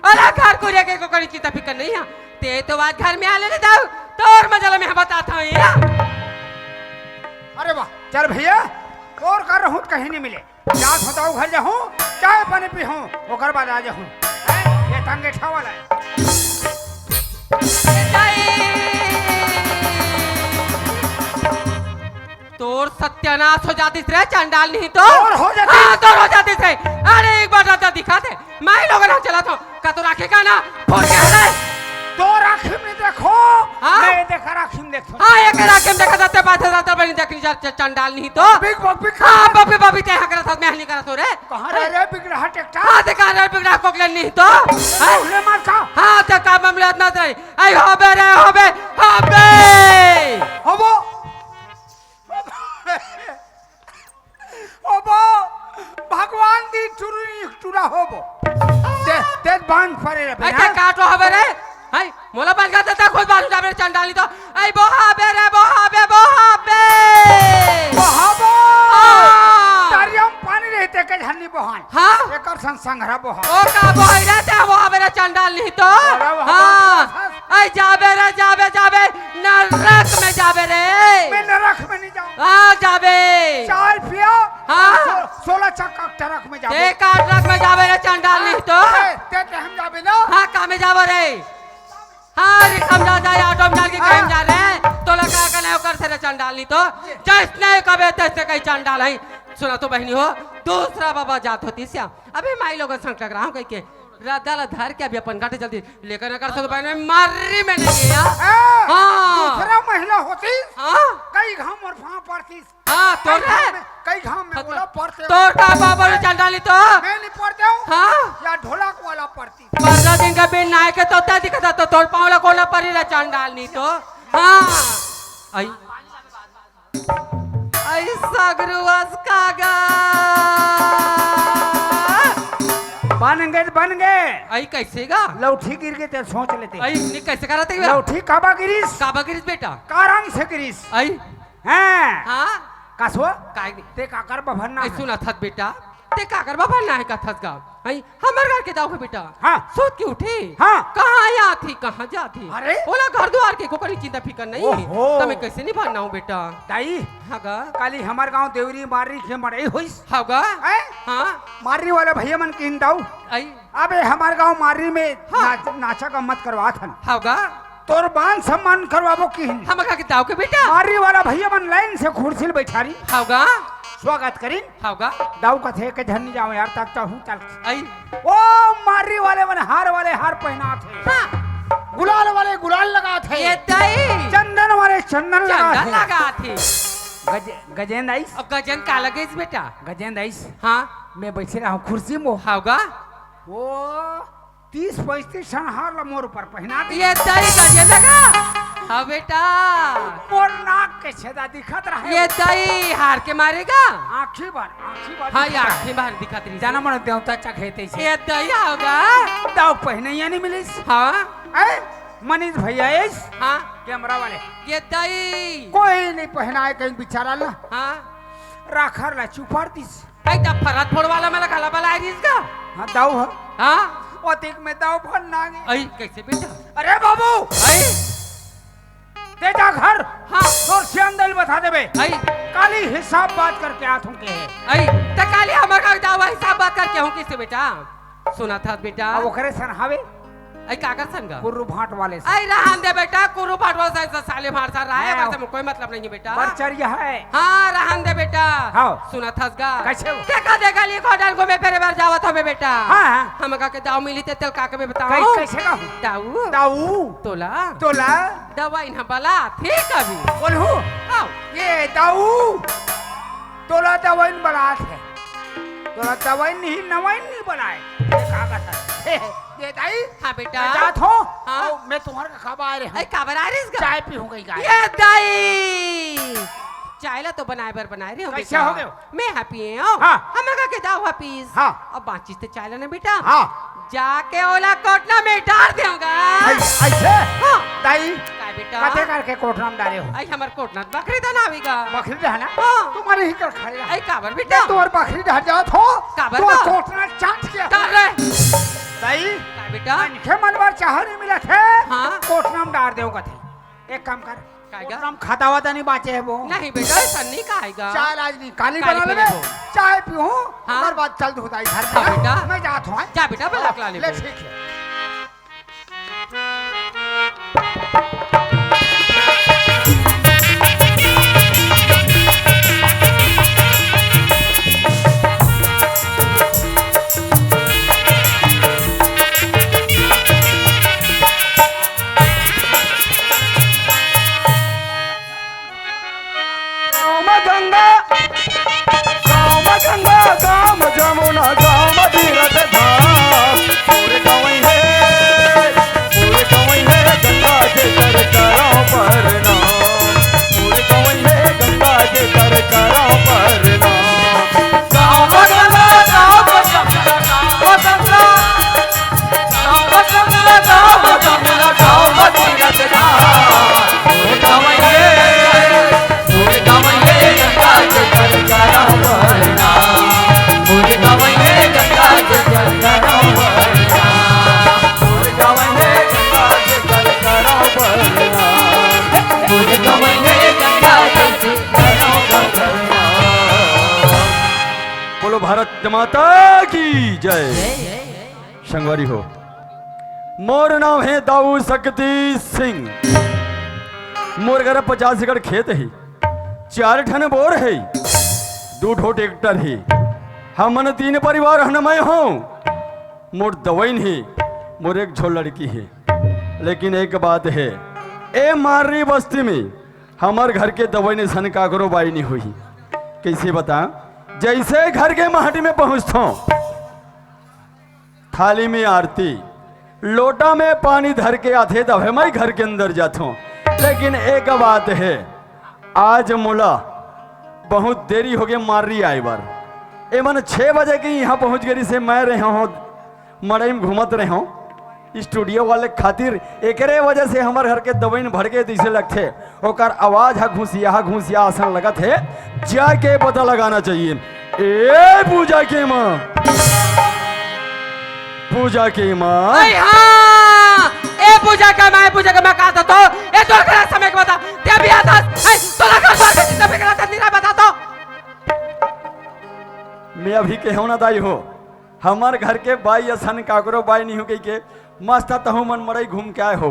अरे घर को रे के को करी चिंता फिकर नहीं है ते तो बात घर में आ ले जाओ तोर मजला में बताता हूं या अरे वाह चल भैया और कर रहूं कहीं नहीं मिले जात बताओ घर जाऊं चाय पानी पी हूं ओकर बाद आ जाऊं ये तंगे छावाला है तोर सत्यानाश हो जाती रे चंडाल नहीं तो और हो जाती हाँ तोर हो जाती रे अरे एक बार राजा दिखा दे मैं लोग ना चला तो का तो रखेगा ना फोन के है तो राखी में देखो हाँ? मैं देखा राखी में देखो हाँ एक राखी में देखा जाते बात जाता बनी देखनी चंडाल नहीं तो बिग बिग हाँ बबी बबी ते हकरा साथ में हनी करा तो रे कहां रे बिगड़ा ट्रैक्टर हाँ देखा रे बिगड़ा कोकलन नहीं तो उले मार का हाँ ते का मामले ना रे आई होबे रे होबे होबो होबो भगवान दी टुरा होबो ते बांध परे रे अच्छा काटो होबे रे हाय मोला बाल का देता खुद बाल जाबे चंडाली तो आई बोहाबे रे बोहाबे होबो दरिया में पानी रहते के झन्नी बहान हाँ एकर संघरा बहा ओ का बोहाई रहते बोहाबे रे चंडाल नहीं तो हाँ आई जाबे रे जाबे नरक में जाबे रे मैं नरक में नहीं जाऊं हाँ जाबे चाय पियो हाँ 16 चक्का ट्रक में जाबे एक ट्रक में जाबे रे चंडाल नहीं तो ते हम जाबे ना हाँ का में जाबे रे हाँ रिक्शा में जा ऑटो में जाके कहीं जा रहे तो लगा का नहीं कर से चंडाल नहीं तो जैसे कबे तैसे कहीं चंडाल है सुना तो बहनी हो दूसरा बाबा जात होती श्याम अभी माई लोग संग लग रहा हूँ कहीं के राधा धर के अभी अपन घाटे जल्दी लेकर कर सकते बहन मारी में नहीं गया हाँ दूसरा महिला होती हाँ कई घाम और फां पड़ती हाँ तो कई घाम में बोला पड़ते तो का बाबा चंडाली तो मैं नहीं पढ़ते हूँ हाँ या ढोलक वाला पढ़ती 15 दिन का बिन नाय के तो तय दिखता तो तोड़ पावला कोना परी रे चंडाल नहीं तो हाँ आई आई सगरुवस कागा बन गए आई कैसे गा लौठी गिर गए ते सोच लेते आई नि कैसे करते लौठी काबा गिरीस काबा गिरीस बेटा कारंग से गिरीस आई हैं हाँ कासो काय ते काकर बभन्ना आई सुना था बेटा ते काकर बाबा ना है का थस गा आई हमर घर के जाओ बेटा हाँ सोच के उठी हाँ कहाँ आया थी कहाँ जाती अरे बोला घर द्वार के कोई चिंता फिकर नहीं ओहो। तो मैं कैसे नहीं भागना हूँ बेटा दाई हाँ गा काली हमार गांव देवरी मारी के मरई होइस हाँ गा हैं हाँ मारी वाला भैया मन किन दाऊ आई अबे हमार गांव मारी में हाँ। नाचा का मत करवा थन हाँ गा तोर बान सम्मान करवाबो किन हम का दाव के बेटा मारी वाला भैया मन लाइन से खुर्सी बैठारी हाँ गा स्वागत करीन हाँ गा दाऊ कथे के धन्नी जाओ यार तक चाहूं चल आई ओ मारी वाले मन हार वाले हार पहना थे हाँ गुलाल वाले गुलाल लगा थे ये दई चंदन वाले चंदन लगा चंदन थे लगा थी गजेंद्र आइस और गजन का लगे इस बेटा गजेंद्र आइस हाँ मैं बैठे रहा हूँ कुर्सी में हाँ गा वो 30-35 सन हार ला मोर ऊपर पहना दी ये दई गजन लगा हाँ बेटा मोर नाक के छेदा दिखत रहा ये दई हार के मारेगा आँखी बार हाँ ये आँखें बाहर दिखत रही जाना मन देवता चखेते से ये दई होगा दाऊ पहने या नहीं मिलिस हाँ ए मनीष भैया इस हाँ कैमरा वाले ये दई कोई नहीं पहनाए कहीं बेचारा ला हाँ राखर ला चुपार दिस आई तब फरात फोड़ वाला मेरा गला वाला आई इसका हाँ दाऊ है हाँ ओतिक में दाऊ भर नागे आई कैसे बेटा अरे बाबू आई दे जा घर हाँ तोर से अंदर बता देबे आई काली हिसाब बात करके आथों के है आई तकाली हमार का दावा हिसाब बात करके हूं किससे बेटा सुना था बेटा अब ओकरे सन हावे आई काकर संग गुरु भाट वाले से आई रहन दे बेटा कुरु पाटवा से साले मार सा रहा है हाँ। बस में कोई मतलब नहीं है बेटा बरचरिया है हाँ रहन दे बेटा हाँ। सुना था गा कैसे वो? देखा देखा ली होटल को मैं फेरे बार जावत हमें बेटा हाँ। हम का के दाव मिली ते तल का के मैं बताओ कैसे का दाऊ दाऊ तोला तोला दवाई ना बला ठीक अभी बोलहू आओ ये दाऊ तोला दवाई बनात है तोला दवाई नहीं बनाए ये कागज है ये दाई हाँ बेटा जात हो हाँ। मैं तुम्हारे का खाबा आ रहे आई हैं का बना रही इसका चाय पीऊंगा गाय ये दाई चाय ला तो बनाए बर बनाए रही हो कैसे बेटा हो गए हो? मैं हैप्पी हूं हाँ। हम का के दाओ हैप्पीज हाँ। अब बातचीत से चाय लेना बेटा हाँ जाके ओला कोटना में डाल दूंगा ऐसे हाँ दाई काय बेटा कते करके कोठराम डाले हो आई हमार कोटना बकरी तो ना आवेगा बकरी रहना हाँ। तुम्हारे ही कर खाएगा आई काबर बेटा तुम्हारे बकरी रह जात हो काबर तो बा? कोठरा चाट के डाल रे ताई का बेटा इनके मनवर चाह नहीं मिला थे हाँ। कोटनाम डाल दे थे एक काम कर काएगा? कोटनाम खाता हुआ नहीं बाचे है वो नहीं बेटा ऐसा नहीं खाएगा चाय आज नहीं काली काली बना ले पीने को। चाय पीऊं हाँ। और बाद चल दूँ ताई घर हाँ बेटा। मैं जाता हूँ जा बेटा बलक ला ले ले ठीक है गाम जमुना गाम तीरथ धाम पूरे गवई है गंगा के कर कराओ परनाम पूरे गवई है गंगा के कर कराओ परनाम गाम गंगा गाम जमुना गाम गंगा गाम जमुना गाम तीरथ धाम पूरे गवई है गंगा के कर कराओ परनाम पूरे गवई है गंगा के कर कराओ परनाम पूरे गवई है गंगा के कर कराओ परनाम पूरे गवई है गंगा के कर कराओ परनाम। बोलो भारत माता की जय। संगवारी हो मोर नाम है दाऊ शक्ति सिंह मोर घर 50 एकड़ खेत है 4 ठन बोर है 2 ठो ट्रैक्टर है हमन 3 परिवार हन मैं हूँ मोर दवाई नहीं मोर एक झोल लड़की है लेकिन एक बात है ए मारी बस्ती में हमार घर के दवाई ने सन काकरो बाई नहीं हुई कैसे बता जैसे घर के माटी में पहुँचता थाली में आरती लोटा में पानी धर के आते तब है मैं घर के अंदर जाता हूँ लेकिन एक बात है आज मोला बहुत देरी हो गया मार रही आई बार ए मन 6 बजे की यहाँ पहुँच गई से मैं रहा हूँ मड़ई में घूमत रहा हूँ स्टूडियो वाले खातिर एकरे वजह से हमारे घर के दवाई भर के दिसे लगते ओकर आवाज हा घुसिया आसन लगत है जाके पता लगाना चाहिए ए पूजा के माँ अरे हाँ ए पूजा का मैं कहा तो ए तो करा समय के बता ते भी आता है तो लगा बात कितना बिगड़ा था नहीं बता तो मैं अभी कहूँ ना दाई हो हमार घर के बाई असन काकरो बाई नहीं हो गई के मस्त तहु मन मड़ई घूम के आए हो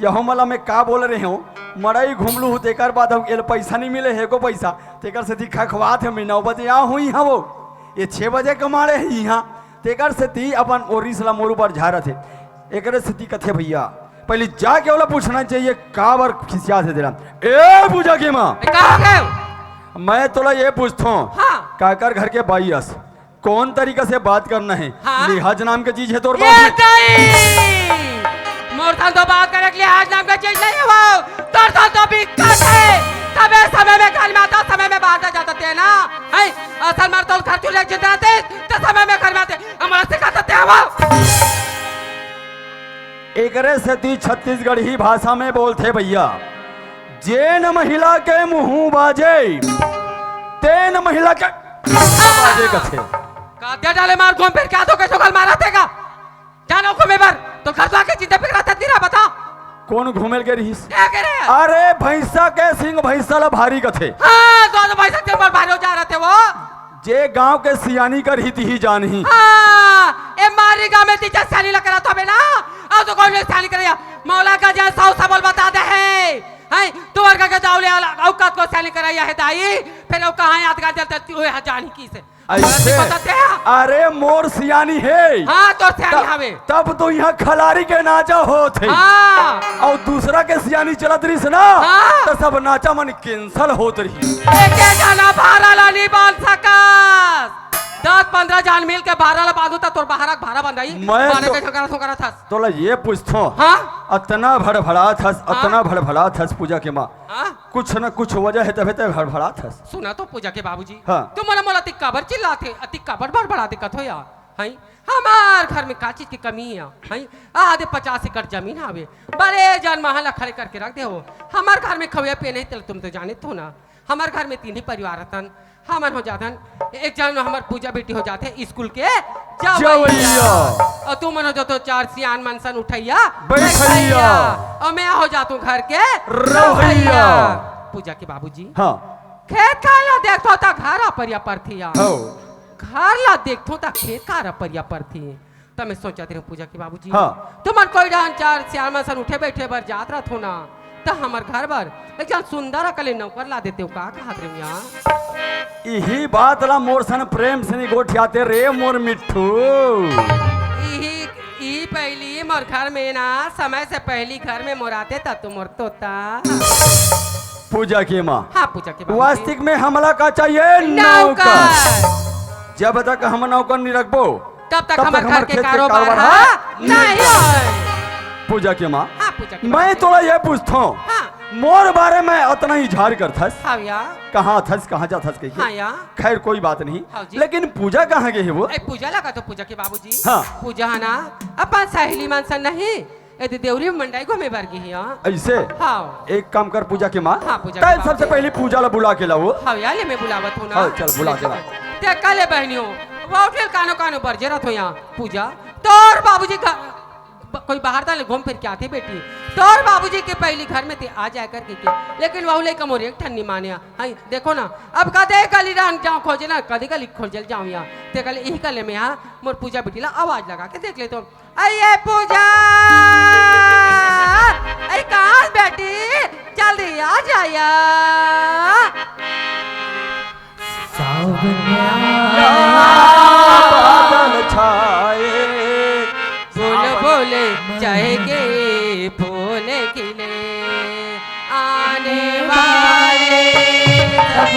यहो मला मैं का बोल रहे हो मड़ई घूम लू तेकर बाद हम पैसा नहीं मिले है को पैसा तेकर से दिखा खवात है मैं 9 बजे यहाँ हुई यहाँ वो ये 6 बजे कमाड़े है यहाँ तेकर से ती अपन ओरी सला मोरू पर झारा थे एक स्थिति कथे भैया पहले जाके वाला पूछना चाहिए का बार खिसिया से देना ए पूजा के माँ कहाँ गए मैं तोला ये पूछता हूँ हाँ। काकर घर के बाईस कौन तरीका से बात करना है हाँ। लिहाज नाम की चीज है तोर ये बात नहीं मोरथल तो बात करे के लिए आज नाम का चीज नहीं है वो तरथल तो भी कट है तबे समय में घर में आता समय में बाहर जाता थे ना है असल मार तो खर्च ले जिंदा थे तो समय में घर में आते हमारा सिखाते थे वो एकरे से ती छत्तीसगढ़ी भाषा में बोलते भैया जेन महिला के मुंह बाजे तेन महिला के बाजे कथे काते डाले मार घूम फिर क्या तो कैसे कल मारा देगा जानो को में बार तो खर्चा के चिंता फिर रहता तेरा बता कौन घूमेल के रहीस क्या करे अरे भैंसा के सिंह भैंसा ला भारी कथे हां तो भाई से पर भारी हो जा रहे थे वो जे गांव के सियानी कर ही जानही हां ए मारी गांव में तीजा साली लग रहा था बेना अब तो कौन साली करिया मौला का जय सौ सबल बता दे है तू और का जावले औकात को साली कराया है दाई फिर वो कहां याद कर देती हुए जानी की से ऐसे अरे मोर सियानी है हाँ तो सियानी हवे तब तो यहाँ खलारी के नाचा होते हाँ और दूसरा के सियानी चलत रही ना हाँ। तो सब नाचा मन कैंसल होत रही एक गाना भारा ला नहीं बांध सकस 10-15 जान मिल के भारा ला बांधू था तोर भारा भारा बंधाई मैं बाने तो- के झगड़ा ठोकरा था तोला ये पूछतो हाँ अतना भड़भड़ा थस अतना भड़भड़ा थस पूजा के माँ हाँ कुछ न कुछ वजह है तभी तक भड़भड़ा थस सुना तो पूजा के बाबूजी हाँ। तुम मोला मोला तिक्का भर चिल्लाते तिक्का भर भर बड़ा दिक्कत हो यार हई हमार घर में का चीज की कमी है हई आधे 50 एकड़ जमीन आवे बड़े जान महल खड़े करके रख दे हो हमार घर में खवे पे नहीं तुम तो जाने तो ना हमार घर में 3 ही परिवार तन हमन हो जातन एक जन हमर पूजा बेटी हो जाते स्कूल के जवैया। और तू मन हो जातो चार सियान मनसन उठैया बैठैया। और मैं हो जातू घर के रवैया। पूजा के बाबूजी हाँ खेत खाला देखो ता घर परिया परथिया हो घर ला देखो ता खेत का परिया परथी तब मैं सोचती हूँ पूजा के बाबूजी हाँ। तुमन कोई डान चार सियान मनसन उठे बैठे बर जात रहा हो ना तो हमार घर बर एक जन सुंदर अकले नौकर ला देते हो का कहा यहाँ यही बात ला मोर सन प्रेम से गोठियाते रे मोर मिट्ठू। ई पहली मोर घर में ना समय से पहली घर में मोराते था तुम मोर तोता पूजा की माँ हाँ पूजा के वास्तविक में हमला का चाहिए नौकर। जब तक हम नौकर नहीं रखबो तब तक हमारे घर के खेत कारोबार नहीं होए। पूजा की माँ हाँ पूजा के मैं तोला ये पूछता हूँ हाँ मोर बारे में उतना ही झाड़ कर थस हाँ या कहाँ थस कहाँ जा थस हाँ कही या खैर कोई बात नहीं हाँ जी। लेकिन पूजा कहाँ गई है वो ए पूजा लगा तो पूजा के बाबूजी हाँ। पूजा है ना अपन सहेली मानसन नहीं ए देवरी मंडाई को में बार गई है ऐसे हाँ एक काम कर पूजा की माँ हाँ, पूजा की कल माँ। सबसे पहले पूजा ला बुला के लाओ हाँ या ले मैं बुलावत हूँ ना हाँ, चल, बुला के ला। ते कले बहनियों वो उठे कानो कानो बरजे रहा यहाँ पूजा तोर बाबूजी कोई बाहर था घूम फिर के आते बेटी तोर बाबूजी के पहली घर में थे आ जाए कर के लेकिन वह ले कमोर एक ठन्नी मानिया हाँ देखो ना अब कदे कली रान जाऊँ खोजे ना कदी कली खोजल जाऊँ यहाँ ते कल यही कले में यहाँ मोर पूजा बेटी ला आवाज लगा के देख ले तो अये पूजा अरे कहाँ बेटी जल्दी आ जाया बादल छाए फूल बोले चाहेगे फूल खिले आने वाले सब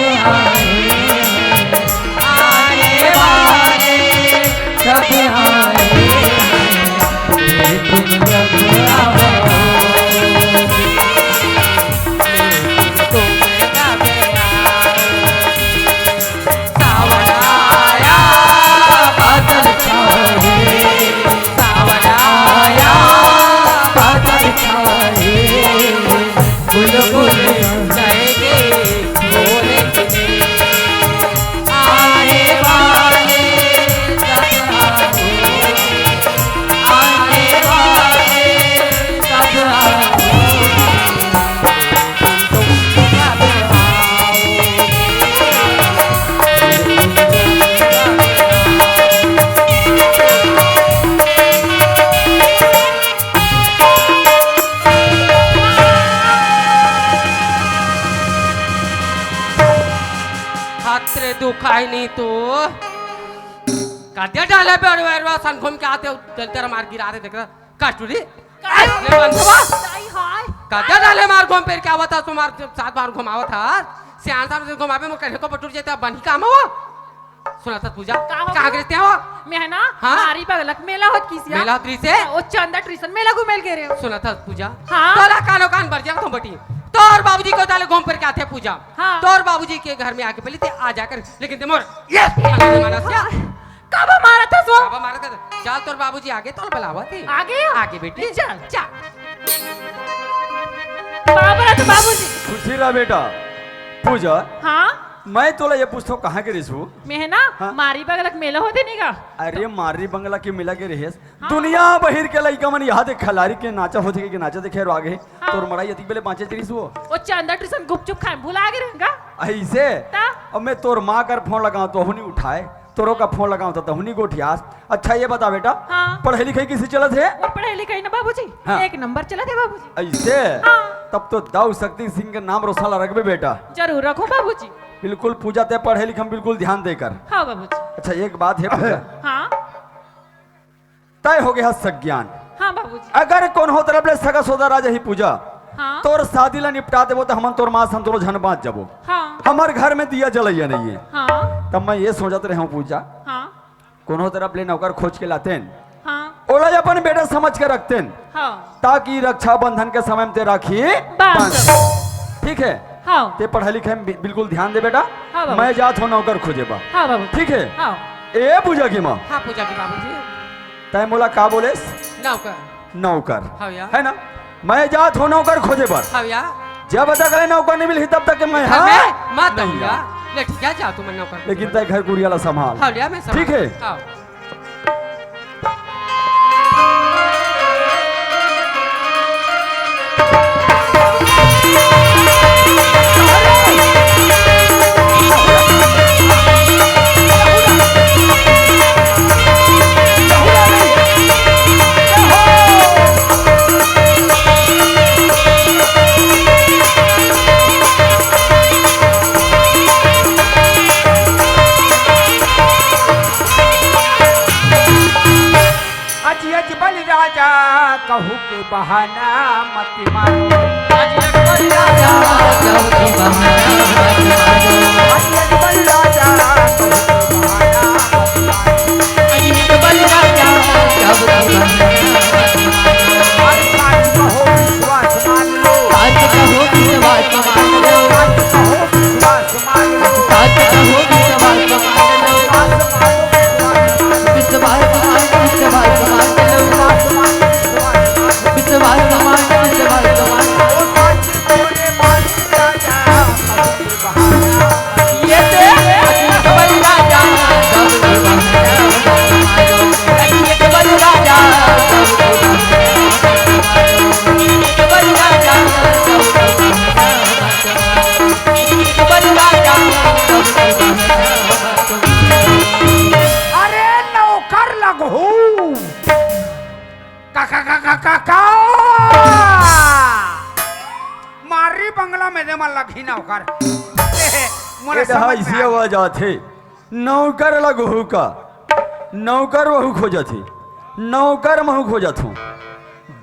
आने वाले सब दुखाई नहीं तो काटे डाले पे और सन घूम के आते तेरा मार गिरा दे देख रहा काटूरी काटे डाले मार घूम फिर क्या हुआ था तुम्हार साथ बार घुमावा था सियान साहब से घुमावे मुझे कहीं को पटूर जाता बनी काम हो सुना था पूजा कहाँ गिरते हो मैं ना हाँ? हमारी बगलक मेला होत किसिया मेला त्री से ओ चंदा ट्रिसन मेला घुमेल गे रे सुना था पूजा हाँ? तोला कानो कान भर जाएगा तुम बटी तोर बाबूजी को ताले घूम फिर के आते पूजा हाँ? तोर बाबूजी के घर में आके पहले ते आ जाकर लेकिन ते मोर यस कब मारा था सो बाबा मारा था चल तोर बाबूजी आगे तोल बुलावा थी आगे आगे बेटी चल। चल बाबा तो बाबूजी खुशी रहा बेटा पूजा हाँ मैं तोला ये पूछता हूँ कहाँ के रिसू मैं ना हाँ? मारी बगलक मेला होते नहीं का अरे मारी बंगला के मिला के रहे दुनिया बहिर के लइका मन यहाँ देख खलारी के नाचा होते के नाचा देखे आगे तोर मड़ाई अति बेले पांचे त्रिस वो ओ चंदा ट्रिसन गुपचुप खाए भुला गे रे का ऐसे ता? अब मैं तोर माँ कर फोन लगाऊं तो हुनी उठाए तोरो का फोन लगाऊं तो हुनी गोठियास अच्छा ये बता बेटा हाँ? पढ़ाई लिखाई किसी चलत है वो पढ़े लिखे ना बाबूजी हाँ। एक नंबर चला थे बाबूजी ऐसे हाँ। तब तो दाऊ शक्ति सिंह का नाम रोशन रखबे बेटा जरूर रखो बाबूजी बिल्कुल पूजा ते पढ़े लिखे बिल्कुल ध्यान देकर हाँ बाबूजी अच्छा एक बात है पूजा हाँ तय हो गया संज्ञान हाँ बाबूजी अगर कौन हो तरफ ले सगा सोदा राजा ही पूजा हाँ तोर शादी ला निपटा देबो तो हम तोर मां संतोर झन बात जबो हाँ हमार घर में दिया जलैया नहीं है हाँ तब मैं ये सोचत रहे हूँ पूजा हाँ कोनो तरफ ले नौकर खोज के लातेन हाँ ओला अपन बेटा समझ के रखतेन हाँ ताकि रक्षा बंधन के समय में ते राखी बांध बांध। ठीक है हाँ ते पढ़ाई लिखाई में बिल्कुल ध्यान दे बेटा हाँ बाबू। मैं जात हूँ नौकर खोजे बा हाँ बाबू ठीक है हाँ ए पूजा की माँ हाँ पूजा के बाबूजी तय मोला का बोले नौकर नौकर हाँ या है ना मैं जात हूँ नौकर खोजे पर हाँ या जब तक ले नौकर नहीं मिली तब तक के मैं हमें मत नहीं या ले ठीक है जाओ तुम नौकर को लेकिन तय घर गुड़ियाला संभाल। हाँ लिया मैं संभाल- ठीक है। हाँ अज बलि राजा कहू के बहाना मत मारो। अज बलि राजा कहू के बहाना मत मारो। आज कहो विश्वास मान लो। आज कहो विश्वास मान लो। अरे नौकर लगू का मारी बंगला में दे मन लगी नौकर मोरे समझ में इसी आ वजह थे नौकर लगहू का नौकर वहू खोजा थी नौकर महू खोजा थू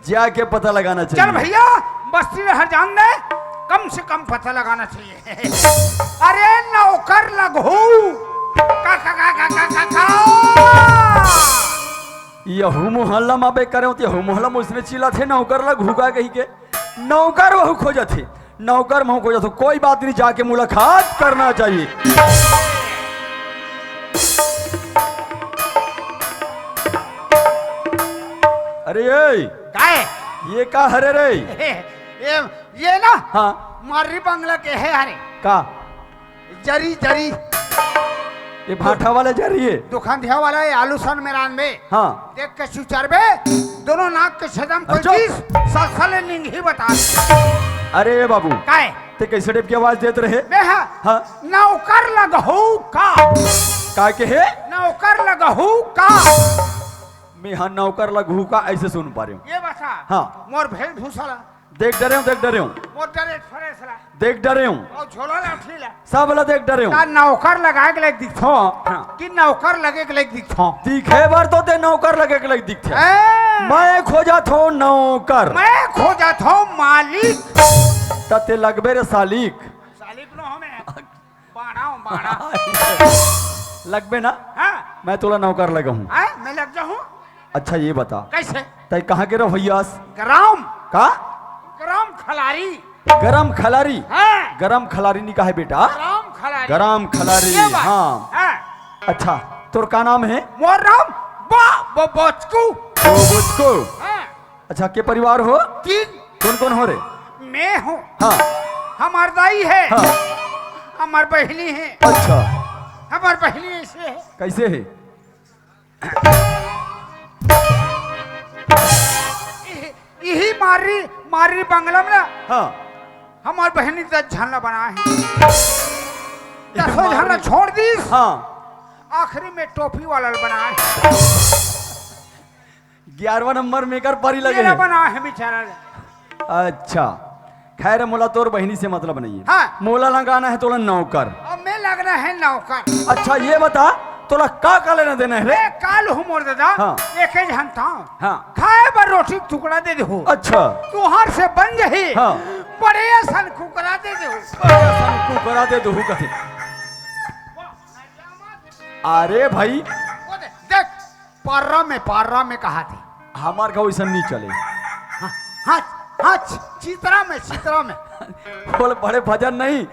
जाके पता लगाना चल चाहिए। भैया बस्ती में हर जान दे कम से कम पता लगाना चाहिए। अरे नौकर लगू का यहू मोहल्ला में बे करे होती यहू मोहल्ला में उसने चिल्ला थे नौकर लगहू का कही के नौकर वहू खोजा थे नौकर महू खोजा थो कोई बात नहीं जाके मुलाकात करना चाहिए। अरे गाय ये का हरे रे ये ना हाँ मारी बंगला के है अरे का जरी जरी ये भाठा वाले जा रही है दुकान दिया वाला है आलू सन मेरान में हाँ देख के सुचार बे दोनों नाक के छदम अच्छा। 25 साखले निंगी बता अरे बाबू काय ते कैसे टेप की आवाज देते रहे बे हाँ नौकर लगहू का के है नौकर लगहू का मैं हाँ नौकर लगहू का ऐसे सुन पा रही हूँ ये बता हाँ। मोर भेल भूसला देख डरे हूँ मोर डरे फरेसला देख डरे हूँ और झोला लाठीला सब वाला देख डरे हूँ का नौकर लगाए के लायक दिखथो कि नौकर लगे के लायक दिखथो दिखे बार तो ते नौकर लगे के लग दिखते मैं खोजा थो नौकर मैं खोजा थो मालिक तते लगबे रे सालिक सालिक नो हमें बाड़ा लगबे ना हाँ मैं तोला नौकर लगा हूँ मैं लग जाऊँ अच्छा ये बता कैसे तय कहाँ के रहो भैयास ग्राम का ग्राम खलारी गरम खलारी हाँ गरम खलारी नहीं कहा है बेटा ग्राम खलारी गरम खलारी ये बात। हाँ हाँ अच्छा तोर का नाम है मोर नाम बोचकू मुझको हाँ अच्छा के परिवार हो तीन कौन कौन हो रे मैं हूँ हाँ हमार दाई है हाँ हमार बहनी है अच्छा हमार बहनी ऐसे है कैसे है यही मारी मारी बंगला में ना हाँ हमार बहनी 10 झाला बना है 10 झाला छोड़ दी हाँ आखिरी में टोपी वाला बना है 11वां नंबर मेकर परी लगे मेरा है बना है बेचारा अच्छा खैर मोला तोर बहनी से मतलब नहीं है हाँ। मोला लगाना है तोला नौकर अब मैं लगना है नौकर अच्छा ये बता तोला का लेना देना है रे मैं काल हूँ मोर दादा हाँ। एक ही झंटा हाँ खाए पर रोटी का टुकड़ा दे दे अच्छा तुहार से बन जाही हाँ। बड़े सन कुकरा दे दे तू करा दे दू कथे अरे भाई देख पार्रा में कहा थी हमार का वैसा नहीं चले हाँ हाँ चित्रा में बोले बड़े भजन नहीं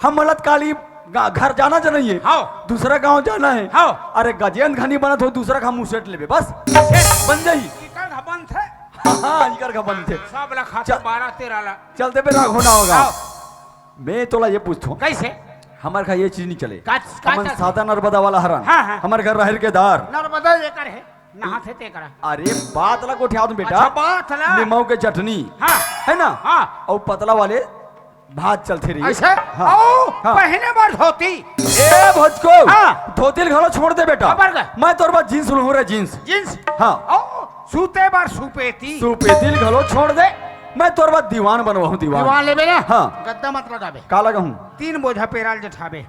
हम मलत काली घर जाना चाहिए हाँ। दूसरा गांव जाना है हाँ। अरे गजेंद्र घनी बनत हो दूसरा का मुंह सेट लेबे बस बन जाई इकर बंद थे हाँ इकर का बन थे सब ला खाता चल। 12-13 ला चलते पे राग होना होगा हाँ। मैं तोला ये पूछता हूँ कैसे हमारे घर ये चीज नहीं चले का हमन सादा नर्मदा वाला हरन हाँ, हाँ। हमारे घर रहर के दार नर्मदा लेकर है नहाते ते करा। अरे बात ला को उठा दूं बेटा अच्छा बात ला। नीमऊ के चटनी हाँ है ना हाँ और पतला वाले भात चलते रही अच्छा हाँ, ओ हाँ। पहले बार धोती ए भोजको हाँ। धोतिल घलो छोड़ दे बेटा खबर का? मैं तोर बात जींस लूं रे जींस जींस हाँ ओ सूते बार सुपेती सुपेतिल घलो छोड़ दे मैं तोर बात दीवान बनवाऊं दीवान दीवान लेबे ना हाँ। गद्दा मत लगाबे का लगा हूं 3 बोझा पेराल जठाबे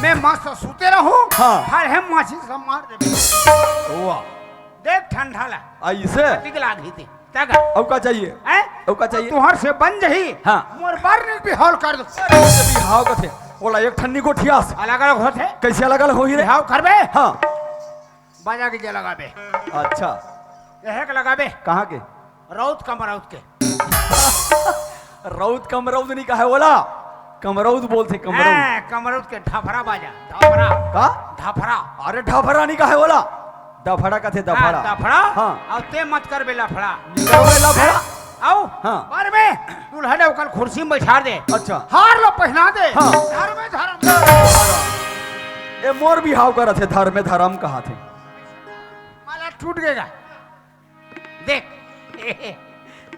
मैं मस्त सूते रहूं हाँ। हर हम माछी सब मार देबे वाह देख ठंडा ला ऐसे निकला घी थी तगा अब का चाहिए हैं अब का चाहिए तुहर से बन जही हाँ। मोर बार ने भी हॉल कर दो हाव कथे बोला एक ठन्नी को ठियास अलग अलग होते कैसे अलग अलग हो ही रे हाव करबे हाँ बाजा के जे लगाबे अच्छा यह के लगाबे कहाँ के रौत कमरौत के रौद कमरौद नहीं कहा है बोला कमरौद बोलते कमरौद हैं, कमरौत के ढफरा बाजा ढफरा का ढफरा अरे ढफड़ा नहीं कहा है बोला दफड़ा का थे दफड़ा ढफरा हाँ। और ते मत करबे लफड़ा निकलवे लफड़ा आओ हाँ। बार में दूल्हा ने ओकर कुर्सी में बैठा दे अच्छा हार लो पहना दे हाँ। धर में धर्म ए मोर भी हाव कर थे धर्म में धर्म कहा थे माला टूट गएगा देख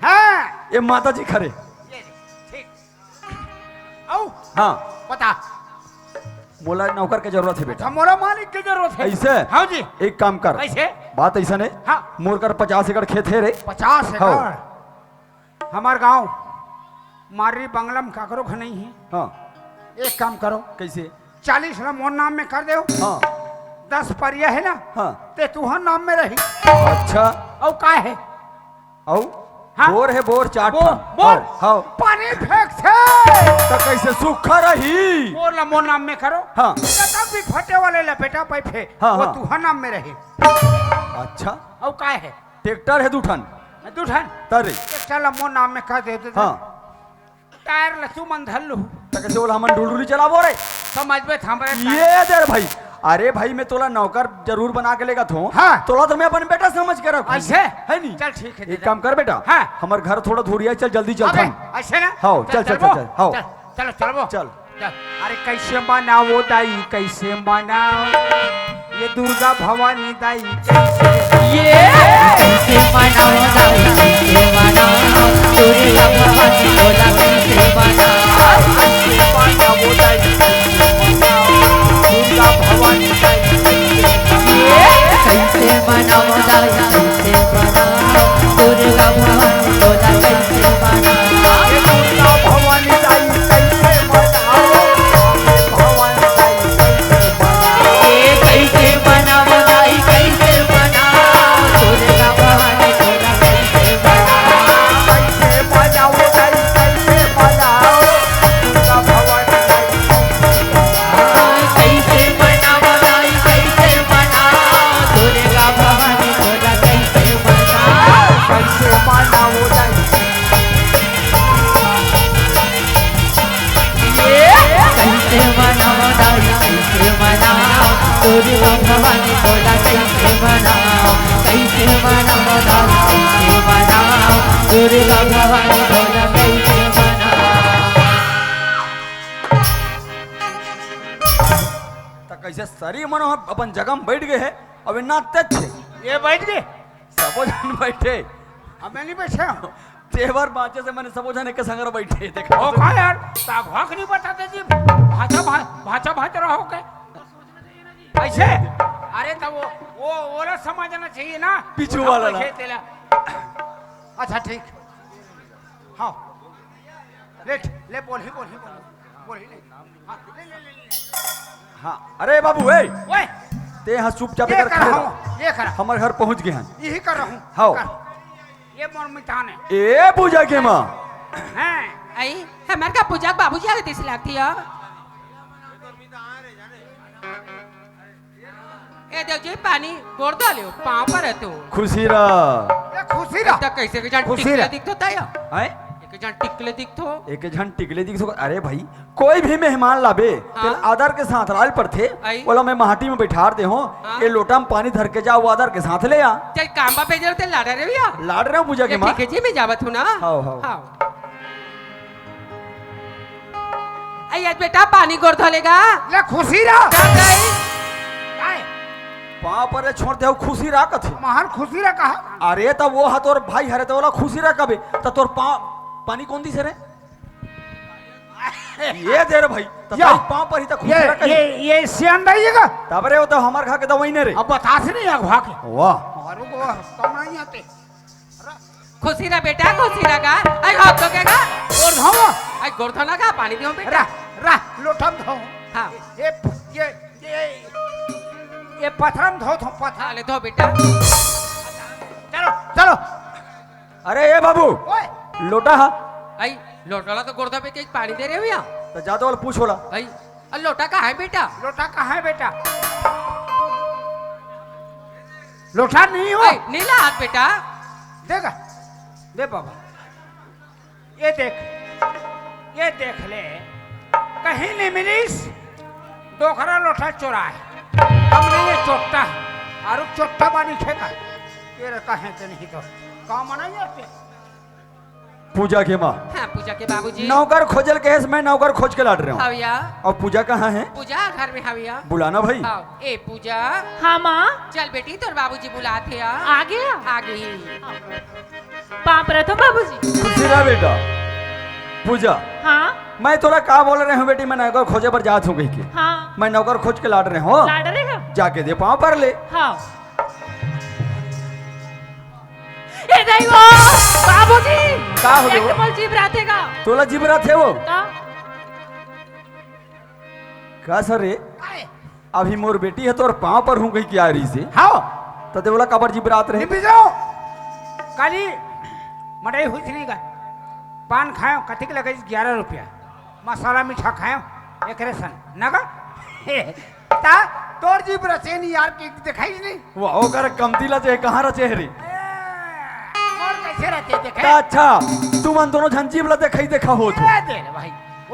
हाँ ये माता जी खरे ये देख, ठीक आओ हाँ बता बोला नौकर के जरूरत है बेटा हमारा मालिक की जरूरत है ऐसे हाँ जी एक काम कर कैसे बात ऐसा नहीं हाँ मोर कर 50 एकड़ खेत है रे 50 हाँ। एकड़ हमार गांव मारी बंगला में काकरो घर नहीं है हाँ एक काम करो कैसे 40 ला मोर नाम में कर दो हाँ 10 परिया है ना हाँ ते तुहर नाम में रही अच्छा और का है औ हाँ। बोर है बोर चाट बोर बोर हाँ पानी फेंक थे तो कैसे सूखा रही बोर ला मोर नाम में करो हाँ तब भी फटे वाले लपेटा पैफे हाँ, वो हाँ। तुहर नाम में रही अच्छा और का है ट्रैक्टर है दूठन दूठन तरे चल मोर नाम में कर दे हाँ टायर लसू मन धर लू तो कैसे बोला हमन डुलडुली चलाबो रे समझ में थामरे ये देर भाई अरे भाई मैं तोला नौकर जरूर बना के लेगा थो हाँ। तोला तो मैं अपन बेटा समझ के रखूं ऐसे है नहीं चल ठीक है एक काम कर बेटा हाँ। हमार घर थोड़ा दूरिया चल जल्दी चल अबे थन ऐसे ना हाँ, चल, चल, चलबो? चल, चल, हाँ। चलो चलबो चल अरे कैसे बनाओ दाई कैसे बनाओ ये दुर्गा भवानी दाई ये कैसे मनाओ दाई कैसे मनाओ दुर्गा भवानी बोला कैसे मनाओ कैसे बनाओ दाई कैसे बनाओ दुर्गा भवानी दाई कैसे मनाओ दाई कैसे मनाओ दुर्गा भवानी बोला कैसे मनाओ ये दुर्गा भवानी दाई कैसे बनाओ भवानी दाई कैसे बनाओ ये कैसे मनाओ दाई कैसे मनाओ दुर्गा भवानी बोला कैसे मनाओ कैसे बनाओ दाई कैसे बनाओ दुर्गा भवानी दाई कैसे मनाओ दाई कैसे मनाओ दुर्गा भवानी बोला कैसे मनाओ कैसे बनाओ दाई कैसे मनाओ दाई कैसे मनाओ दुर्गा भवानी बोला कैसे मनाओ कैसे मनाओ दाई कैसे मनाओ दुर्गा भवानी बोला कैसे मनाओ तो कैसे सरी मनो अपन जगह में बैठ गए है अब इतना तेज थे ये बैठ गए सबो जन बैठे अब मैं नहीं बैठे हूँ तेवर बाचे से मैंने सबो जन एक संगर बैठे देखा ओ का यार ता घोक नहीं बताते जी भाषा भाषा रहो के ऐसे अरे तब वो वाला समझना चाहिए ना पीछू वाला ना। अच्छा ठीक हाँ ले ले बोल ही ले हाँ, ले हाँ अरे बाबू ए ओए ते यहाँ चुपचाप ये कर कर रहा हूँ ये कर हमारे घर पहुंच गए हैं यही कर रहा हूँ हाँ। कर। ये मोर मितान है ए पूजा के माँ हैं आई हमार का पूजा बाबूजी आगे दिस लगती है ए देव जी पानी गोड़ डालो पाँव पर है तू खुशी रह ये खुशी रहा तक कैसे के जान खुशी टिकले रह। दिखतो ताया हैं? एक जान टिकले दिखतो एक झन टिकले दिख सको अरे भाई कोई भी मेहमान लाबे हाँ। तेल आदर के साथ राल पर थे आई। बोला मैं माटी में बैठा दे हो हाँ। ये लोटा में पानी धर के जाओ वो आदर के साथ ले आ चल कांबा पे जरूरत है लाड़ा रे भैया लाड रहे हो पूजा के ये माँ ठीक है जी मैं जावत हूँ ना हाओ, हाओ। हाओ आई बेटा पानी गोर धोलेगा ले खुशी रहा क्या गई काय पाँव पर छोड़ दे खुशी रहा कथे महान खुशी रहा कहा अरे तब वो हा तोर भाई हरे तो बोला खुशी रहा कबे तो तोर पानी कौन दी से रे ये दे रे भाई तो या। पाँव पर ही तो खुशी रहा ये सियान रहिएगा तब रे वो तो हमार खा के दवाई ने रे अब बता से नहीं अगवा के वाह मारू को कम नहीं आते खुशी रहा बेटा खुशी रहा आई हाथ धोकेगा और धाओ आई गोर धोना का पानी दियो बेटा रा रा लोटम धो हाँ ये ये पथरम धो धो पथर हाँ ले धो बेटा चलो चलो अरे ये बाबू ओए लोटा हा आई लोटा तो गोर धोबे के पानी दे रहे भैया तो जातो वाला पूछ होला आई लोटा कहाँ है बेटा लोटा कहाँ है बेटा लोटा नहीं हो आई नीला हाथ बेटा देगा दे बाबा ये देख ले कहीं नहीं मिलीस दोखरा लोटा चोरा है हमने ये चोट्टा और चोट्टा बानी खेका ये कहे के नहीं तो काम नहीं आते पूजा के माँ हाँ पूजा के बाबूजी नौकर खोजल के मैं नौकर खोज के लाट रहा हूँ हाँ भैया और पूजा कहाँ है पूजा घर में हाँ भैया बुलाना भाई हाँ ए पूजा हाँ माँ चल बेटी तोर बाबूजी बुलाते हैं आ गया आ गई पाप रहे तो बाबूजी खुशी रहा बेटा पूजा हाँ मैं थोड़ा का बोल रहे हूँ बेटी मैं नौकर खोजे पर जात हूँ कहीं के हाँ मैं नौकर खोज के लाट रहे हूँ लाड रहेगा जाके दे पाँव पर ले हाँ ए दैवा बाबूजी का हो गयो? एकदम जीव रातेगा तोला जिबरा थे वो का का सर रे अभी मोर बेटी है तोर पाँव पर हूँ कहीं की आ रही से हाँ तो दे बोला कबर जिबरात रहे निपी जाओ काली मड़ई हुई थी नहीं का पान खायो कथी के लगे 11 रुपया मसाला मीठा खायो एक सन नगा ता तोर जी रचे नहीं यार की दिखाई नहीं वाह ओकर कमतीला चाहे कहाँ रचे रे और कैसे रहते देखे का अच्छा तू मन दोनों झंझी वाला देखई देखा हो तू दे रे भाई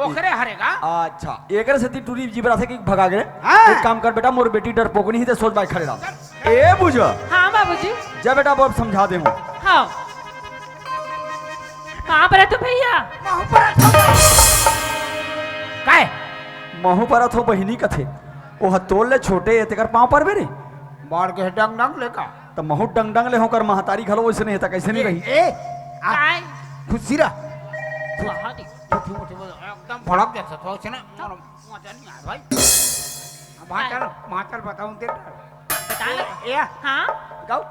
ओकरे हरेगा अच्छा एकरे से ती टूरी जिबरा से की भगा गए हाँ। एक काम कर बेटा मोर बेटी डरपोक नहीं है सोच बाई खड़े रहा ए बुझा हाँ बाबूजी जा बेटा अब समझा दे हूँ हाँ पाप रहे तो भैया काय महू पर थो बहिनी कथे ओ हतोल ले छोटे ये तेकर पाँव पर बेरे बाढ़ के डंग डंग लेका तो महू डंग डंग ले होकर महतारी घलो वैसे नहीं था कैसे नहीं रही ए काय खुशी रहा बहुत ही। एकदम भड़क जैसा तो से ना मजा नहीं आ भाई मातर बताऊं दे बता ले ए हाँ गाओ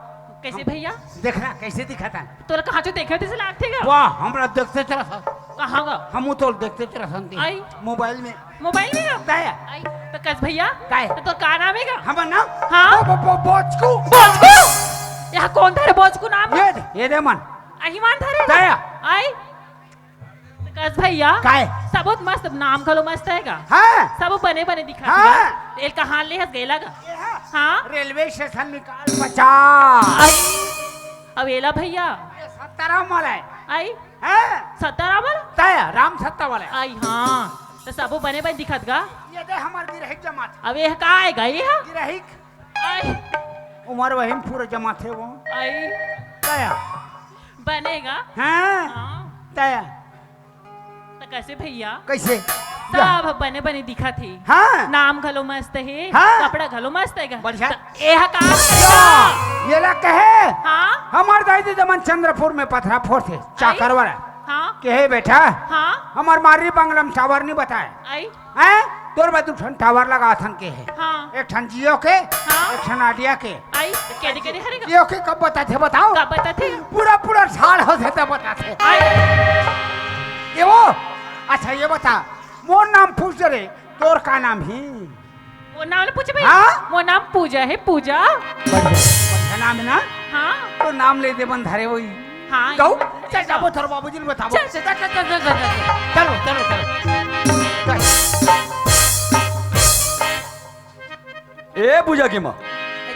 कैसे भैया देखना कैसे दिखाता है तोरा कहाँ जो देखे थे लागतेगा वाह हमरा देखते चला सा कहाँ गा हम तो देखते चला संती आई मोबाइल में मोबाइल में गा दाया आई तो कस भैया काय? तो तोर का नाम है गा हम ना हाँ? बोचकू बोझको यहाँ कौन था रे बोझको नाम ये दे मन अहिमान था रे दाया आई तो कस भैया काय सबूत मस्त नाम खलो मस्त है गा हाँ सब बने बने दिखा हाँ। तेल कहाँ ले हस गेला गा ये है। हाँ रेलवे स्टेशन निकाल 50 आई अब एला भैया 17 वाला है आई हैं 17 वाला दाया राम सत्ता वाला है आई हाँ तो सब बने बने दिखत गा ये दे हमार गिरहिक जमात अब ये का आएगा ये हाँ? गिरहिक आई उमर वही पूरे जमा थे वो आई दाया बनेगा हाँ हाँ दाया तो कैसे भैया कैसे सब बने बने दिखा थी हाँ नाम घलो मस्त है हाँ। कपड़ा घलो मस्त है बढ़िया। एह का आएगा। ये ला कहे हाँ हमार दादी जमन चंद्रपुर में पथरा फोर थे चाकर वाला हाँ कहे बेटा हाँ हमार मारी बंगलम टावर नहीं बताए आई हैं तोर बा दू ठन टावर लगा थन के है हाँ एक ठन जियो के हाँ। एक ठन आइडिया के आई तो केदे केदे हरेगा जियो के कब बताते बताओ का पता थे पूरा पूरा झाड़ होते तब बताते आई ये वो अच्छा ये बता मोर नाम पूछ रे तोर का नाम ही वो नाम पूछे भाई हाँ? वो नाम पूजा है पूजा बढ़िया नाम है ना हाँ तो नाम ले दे बंधारे वही हाँ गौ चल जाबो थोर बाबूजी ने बताबो चल चल चल चल चल चल चलो चलो चलो ए पूजा की माँ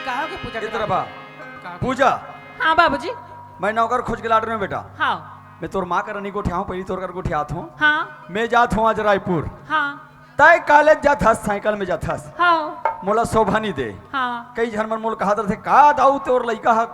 कहा के पूजा इधर बा पूजा हाँ बाबूजी मैं नौकर खोज के लाट रहा हूँ बेटा हाँ मैं तोर माँ करनी को उठाऊँ पहली तोर कर को उठात हूँ हाँ मैं जात हूँ आज रायपुर हाँ तय कॉलेज जात हस साइकिल में जात हस हाँ मोला शोभा नहीं दे हाँ कई झन मन मोल कहा थे का दाऊ तोर लइका हा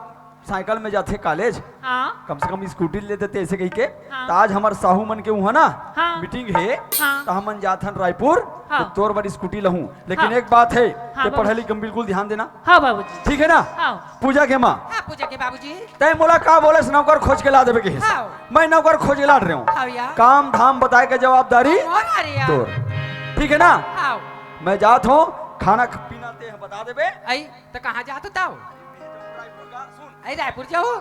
साइकिल में जाते कॉलेज, हाँ कम से कम स्कूटी ले देते ऐसे कही के। हाँ। तो आज हमार साहू मन के वहाँ ना हाँ। मीटिंग है, हाँ। तो हम जाथन रायपुर, हाँ। तो तोर बार स्कूटी लहूं। लेकिन हाँ। एक बात है, हाँ, ते बाबू। पढ़े लिखे में बिल्कुल ध्यान देना, हाँ बाबूजी। ठीक है ना? हाँ पूजा के माँ हाँ पूजा के बाबूजी। तय मोला का बोले नौकर खोज के ला देवे के हिस्सा। हाँ। मैं नौकर खोज के ला रहे हूँ, हाँ या काम धाम बताए के जवाबदारी और आ रही तोर, ठीक है ना? हाँ मैं जात हूँ, खाना पीना ते बता देवे। आई तो कहाँ जात ताऊ? आई रायपुर जाओ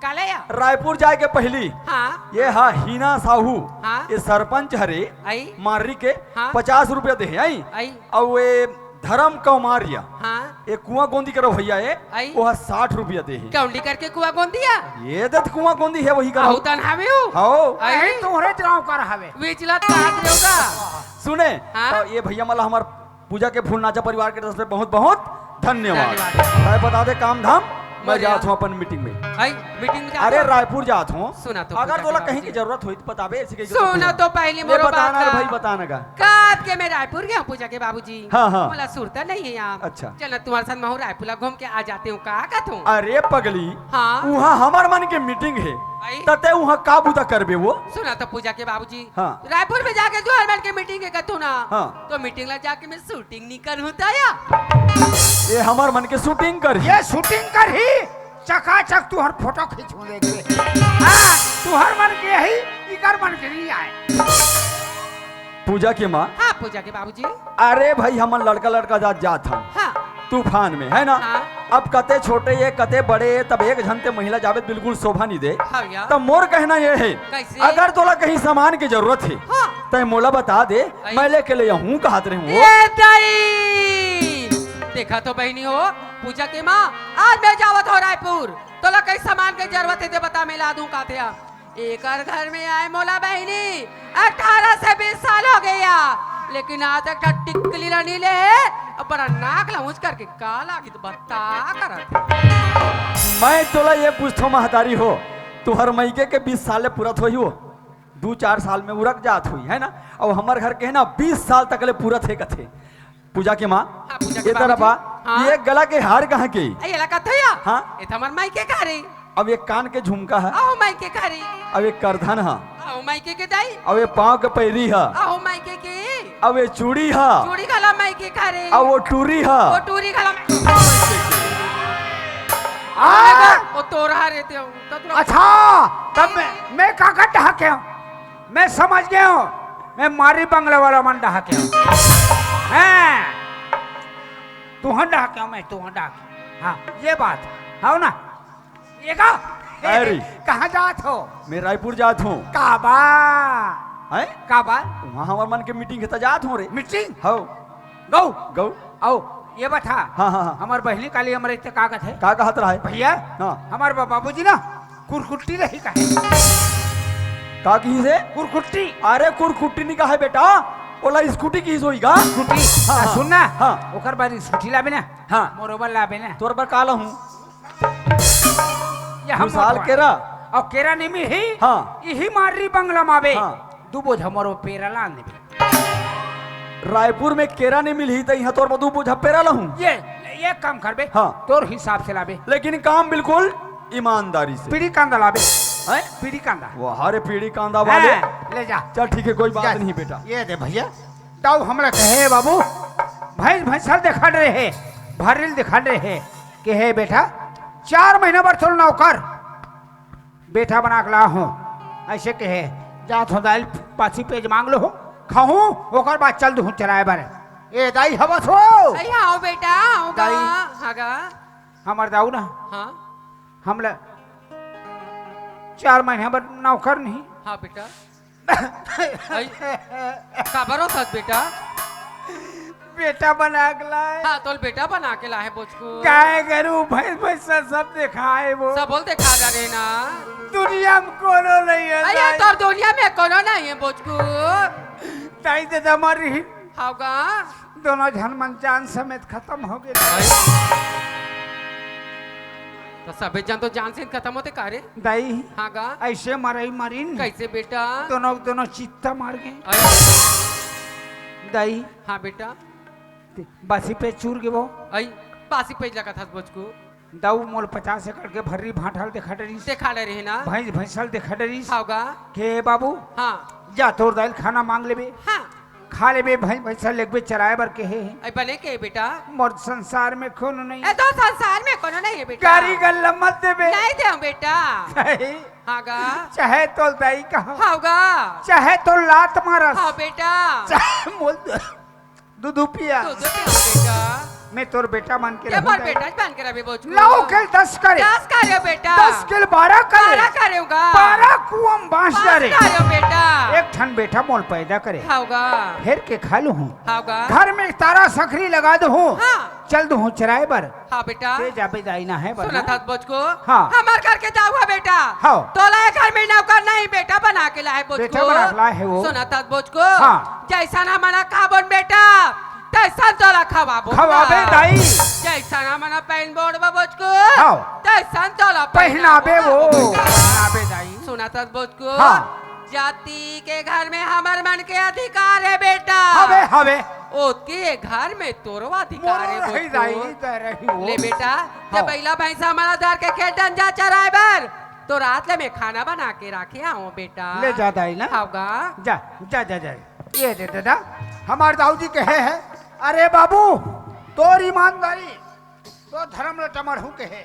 काले या रायपुर जाए के पहली हाँ ये हा हीना साहू, हाँ। ये सरपंच हरे आई मार्री के हाँ। 50 रुपया दे आई। आई और ये धर्म कौमारिया हाँ ये कुआं गोंदी करो भैया ये आई। वो 60 रुपया दे कौंडी करके कुआ कौन दिया? ये दत कुआं गोंदी है वही करो। आहू तन हवे हो हो आई तोहरे गाँव कर हवे। विचला तात रेगा सुने हाँ। तो ये भैया मला हमार पूजा के फूल नाचा परिवार के तरफ से बहुत बहुत धन्यवाद। धन्यवाद। मैं बता दे काम धाम मैं बढ़िया। जात हूँ अपन मीटिंग में। आई मीटिंग में अरे रायपुर जात हूँ, सुना तो अगर पूजा तोला के कहीं बाबूजी। की जरूरत हुई तो बतावे ऐसे कहीं सुना तो पहली मोरो बात बताना रे का। भाई बताना का। काट के मैं रायपुर गया पूजा के बाबूजी। हाँ, हाँ। मला सुरता नहीं है यहाँ। अच्छा। चल तुम्हारे साथ मैं रायपुर घूम के आ जाते हूँ का कहूँ। अरे पगली हाँ। वहाँ हमार मन के मीटिंग है, आई। तते वहाँ का बुता करबे वो। सुना तो पूजा के बाबूजी। हाँ। रायपुर में जाके जो हरमन की मीटिंग है कहतू ना। हाँ। तो मीटिंग ला जाके मैं शूटिंग निकल होता या। ये हमार मन के शूटिंग कर ये शूटिंग कर ही चकाचक तू हर फोटो खींचू देखे। हाँ तू हर मन के ही इकर मन के नहीं आए। पूजा के माँ। हाँ पूजा के बाबूजी। अरे भाई हमन लड़का लड़का जात हम हाँ तूफान में है ना। हाँ। अब कते छोटे ये कते बड़े तब एक झनते महिला जावे बिल्कुल शोभा नहीं दे। हाँ या तब मोर कहना ये है, कैसे? अगर तोला कहीं सामान की जरूरत है हाँ। तो मोला बता दे, आई। मैं लेके ले हूँ कहत रहे हूँ। ये दाई देखा तो बहनी हो पूजा के माँ, आज मैं जावत हो रायपुर तो ला कई सामान की जरूरत है ते बता मैं ला दूं का थे। एक और घर में आए मोला बहनी 18 से 20 साल हो गया, लेकिन आज तक टिकली नहीं ले अब बड़ा नाक लऊंच करके काला की तो बता करत। मैं तोला ये पूछतो महतारी हो, तू हर महीके के 20 साल पूरा थोई हो, 2-4 साल में उड़क जात हुई है ना। और हमार घर के है ना 20 साल तक ले पूरा थे कथे। पूजा के माँ हाँ, पूजा के ये तरफ बाबूजी। हाँ। ये गला के हार कहाँ के? ये लगा था या हाँ। ये थमर माई के करे अब ये कान के झुमका है, आओ माई के करे अब ये करधन है, आओ माई के दाई अब ये पाँव के पैरी है, आओ माई के अब ये चूड़ी है, चूड़ी गला माई के करे अब वो टूरी है। वो टूरी गला वो तोरा रहते हो तो तुम अच्छा तब मैं काका डहाके हूँ, मैं समझ गया हूँ, मैं मारी बंगले वाला मन डहाके हूँ। हैं तू हं डहाके हूँ, मैं तू हं डहाके। हाँ ये बात हाँ ना ये का अरे। कहाँ जात हो? मैं रायपुर जात हूँ। काबा है काबा वहाँ हमार मन के मीटिंग है तो जात हूँ रे। मीटिंग हो गौ गौ आओ ये बता। हाँ, हाँ, हाँ। हमार बहनी काली हमारे इतने कागज है का कहत रहा है भैया। हाँ। हमारे बाबूजी ना कुरकुट्टी रही का है। का की से? कुरकुट्टी अरे कुरकुट्टी नहीं का है बेटा, ओला स्कूटी की होईगा। कुटी हाँ, हाँ। सुन ना। हाँ। ओकर बाद स्कूटी लाबे ना। हाँ। मोरोबर लाबे ना। तोर पर काला हूँ ये दू साल मोटवा। केरा। और केरा निमी ही हाँ। यही मारी बंगला मावे। हाँ। दू बोझ हमरो पेरा लान देबे। रायपुर में केरा नहीं मिली तो यहाँ तोर मधु बुझा पेरा लहूँ। ये काम करबे। हाँ। तोर हिसाब से लाबे। लेकिन काम बिल्कुल ईमानदारी से। पीड़ी कांदा लाबे। हैं? पीड़ी कांदा वो हरे पीढ़ी कांदा वाले। हैं, ले जा। चल ठीक है कोई बात जा। नहीं बेटा। ये दे भैया। ताऊ हमरा कहे बाबू भैंस भैंसर दिखा रहे है, भरिल दिखा रहे है कि हे बेटा 4 महीना बर थोड़ा नौकर बेटा बना के ला हूँ। ऐसे कहे जात हो दाल पासी पेज मांग लो हो खाऊं ओकर बाद चल दूँ चराए बारे। ए दाई हवस हो अरे आओ बेटा आओ गा दाई। हागा हमार दाऊ ना हाँ हमला 4 महीना बर नौकर नहीं। हाँ बेटा का भरोसा बेटा बेटा बना के लाए। हाँ तो बेटा बना के लाए बोझको गाय गरू भैंस भैंस सब दिखाए वो सब बोलते खा जा रहे ना। दुनिया में कोनो नहीं है। अरे दाई। तो दुनिया में कोनो नहीं है बोझको ताई दे हमारी हागा दोनों जन मन जान समेत खत्म हो गए। तो सभी जन तो जान से खत्म होते कारे दाई हागा ऐसे मरई मरीन कैसे बेटा दोनों चित्ता मार गए। अरे, दाई हाँ बेटा बासी पे चूर गए वो। आई बासी पेज लगा था बोझको दाऊ मोल 50 एकड़ के भर्री भाठल देखा डरीस देखा ले रही ना भैंस भैंसल देखा डरीस होगा के बाबू हाँ जा तोर दाइल खाना मांग लेबे हाँ खा लेबे भैंस भैंसल लेगबे चराए बर के है ऐ बने के बेटा मोर संसार में कोनो नहीं ए तो संसार में कोनो नहीं है बेटा गारी गल्ला मत देबे नहीं दे बेटा चाहे हागा चाहे तो दाई कहा होगा चाहे तो लात मारस हाँ बेटा चाहे मोल दूध पिया तो बेटा मैं तोर बेटा मान के ये रहूं बोल दाई। बेटा बन के रवि बोझ लाओ के 10 करे 10 करे बेटा 10 के 12 करे 12 करेगा 12 कुआं बांस डरे करो बेटा एक ठन बेटा मोल पैदा करे होगा फिर के खा लू हूँ होगा घर में तारा सखरी लगा दू हूँ हाँ चल दू हूँ चराए बर हाँ बेटा ते जाबे दाईना है बर सुना था बोझ को हाँ। हमार करके जाऊंगा बेटा हाँ। तोला घर में नौकर नहीं बेटा बना के लाए बोझ बेटा को बना के लाए है वो। सुना था बोझ को हाँ। जैसा ना मना खाबन बेटा तैसा तोला खवाबो खवाबे दाई जैसा ना मना पहन बोर्ड बोझ को हाँ। तैसा तोला पहनाबे वो पहनाबे दाई सुना था बोझ को हाँ। जाति के घर में हमार मन के अधिकार है बेटा हवे हवे ओके घर में तोरो अधिकार है रही बोझ दाई को। दे रही वो ले बेटा हाँ। जब पहला भैंसा हमारा धर के खेत डंजा चराए बर तो रात ले मैं खाना बना के रखे आओ बेटा ले जा दाई ना होगा जा जा जा जा ये दे दादा हमारे दाऊ जी कहे है अरे बाबू तोर ईमानदारी तो धर्म रटमर हूँ कहे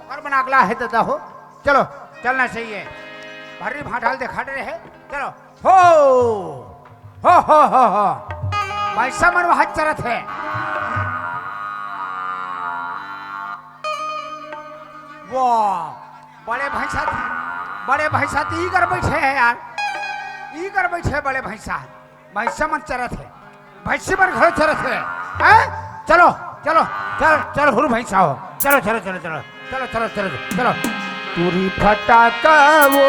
घर बना गला है दादा हो चलो चलना चाहिए भरी भाटाल दिखा रहे चलो हो पैसा मन वहां चरत है वाह बड़े भैंसा तो ई कर बैठे है यार ई कर बैठे बड़े भैंसा मन चरत है भैंसी मन घर चरत है हैं? चलो चलो चल चल हुर भैंसा हो चलो चलो चलो चलो चलो चलो चलो चलो पूरी फटाका वो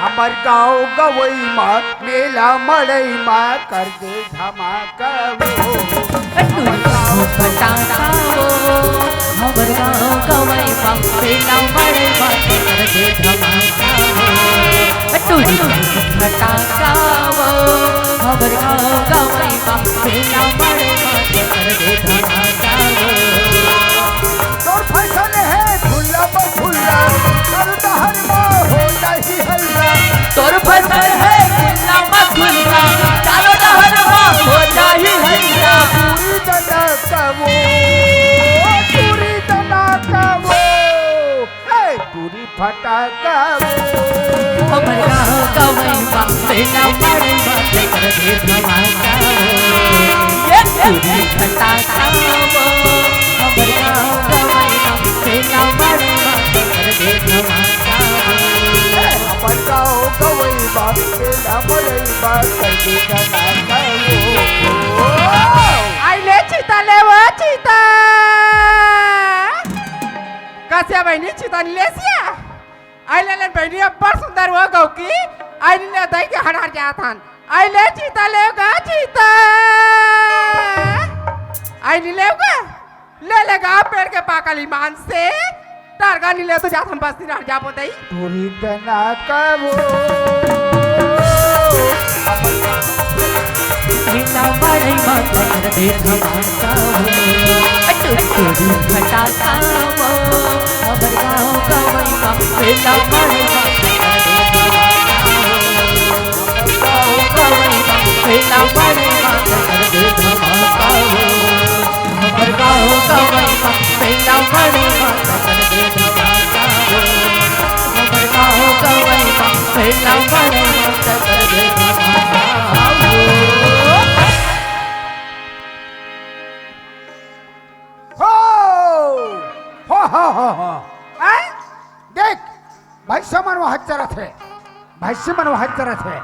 हमार गाँव गवई माँ मेला मड़ई माँ कर दे धमाका वो फटाका वो हमर गाँव गवई पंपेला मड़ई बात कर दे धमाका टूरी फटाका वो हमर गाँव गवई पंपेला मड़ई बात कर दे धमाका तोर फैसल है फुल्ला फुल्ला कर दहर माँ हो नहीं हल्ला तोर फसल है खुल्ला मत खुल्ला चालो डहरवा हो जाही हैया पूरी तना कवो पूरी फटाका हमर गाँव गवई पंपेला मड़ई बात कर दे धमाका ये टूरी फटाका वो हमर गाँव गवई पंपेला मड़ई बात कर दे धमाका अपन गाँव गवई बात मेला मड़ई बात कर दे धमाका आइले चिता ले वो चिता कसिया बहनी चिता लेसिया आइले ले बहनी बड़ सुंदर वो गौ की आइले ले दई के हड़ार जाथन आइले चिता ले गा चिता आइले ले गा पेड़ के पाकली मान से टारगा नी ले तो जाथन बस्ती रह जाबो दई पूरी तना कवो पेला मड़ई बात कर दे धमाका टूरी फटाका वो हमर गाँव गवई पंपेला मड़ई बात कर दे धमाका हमर गाँव गवई पंपेला मड़ई बात कर दे धमाका हमर गाँव गवई पंपेला मड़ई बात कर दे धमाका हो देख भैंसा मन वहां चरत है भैंसी मन वहां चरत है